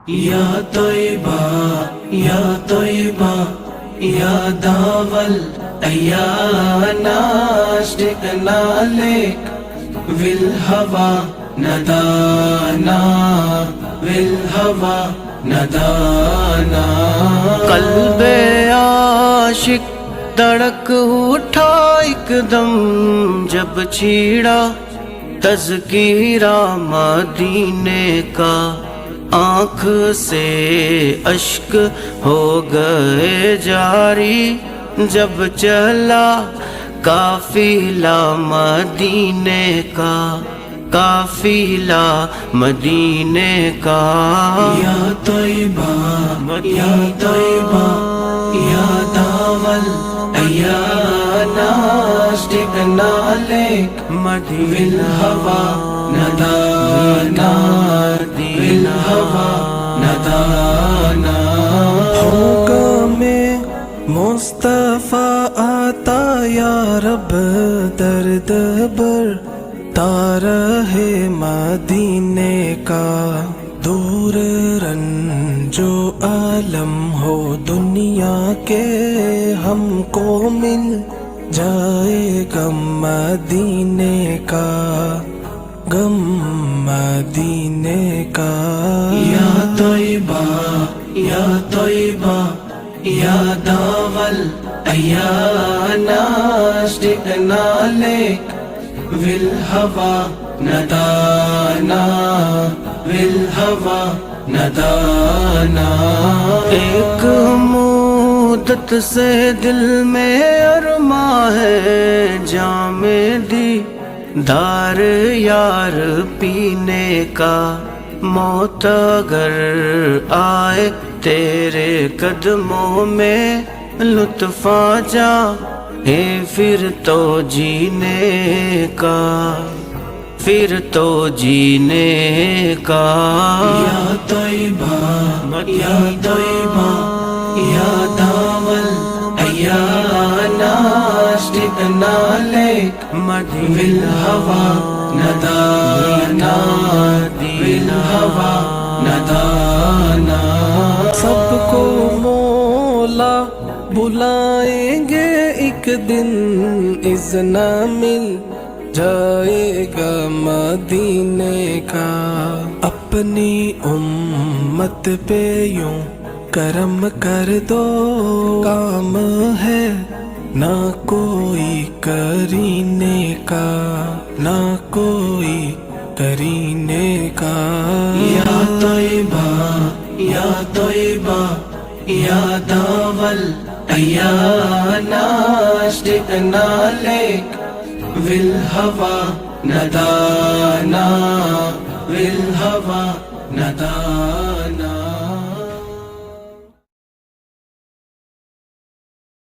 یا طیبہ یا طیبہ یا داول ایانا اشتقنا لك والهوى ندانا والهوى ندانا قلب عاشق دھڑک اٹھا ایک دم جب چھیڑا تذکیرہ مدینے کا، آنکھ سے اشک ہو گئے جاری جب چلا قافلہ مدینے کا، قافلہ مدینے کا۔ یا طیبہ یا طیبہ یا داول ایانا اشتقنا لك والهوى ندانا والهوى ندانا۔ حکم مصطفیٰ آتا یا رب درد بر تارہ مدینے کا، دور رنجو عالم ہو دنیا کے ہم کو مل جائے غم مدینے کا، غم مدینے کا۔ یا طیبہ یا طیبہ یا داول ایانا اشتقنا لك والهوى ندانا والهوى ندانا۔ ایک مدت سے دل میں ارماں ہے جام دی دار یار پینے کا، موت اگر آئے تیرے قدموں میں لطف آ جا ہے پھر تو جینے کا، پھر تو جینے کا۔ یا طیبہ یا طیبہ یا داول ایانا اشتقنا لك والهوى ندانا والهوى ندانا۔ سب کو مولا بلائیں گے ایک دن، اذن مل جائے گا مدینے کا، اپنی امت پہ یوں کرم کر دو، کام ہے نہ کوئی کرینے کا، نہ کوئی کرینے کا۔ یا طیبہ یا طیبہ یا داول ایانا اشتقنا لك والهوى ندانا والهوى ندانا۔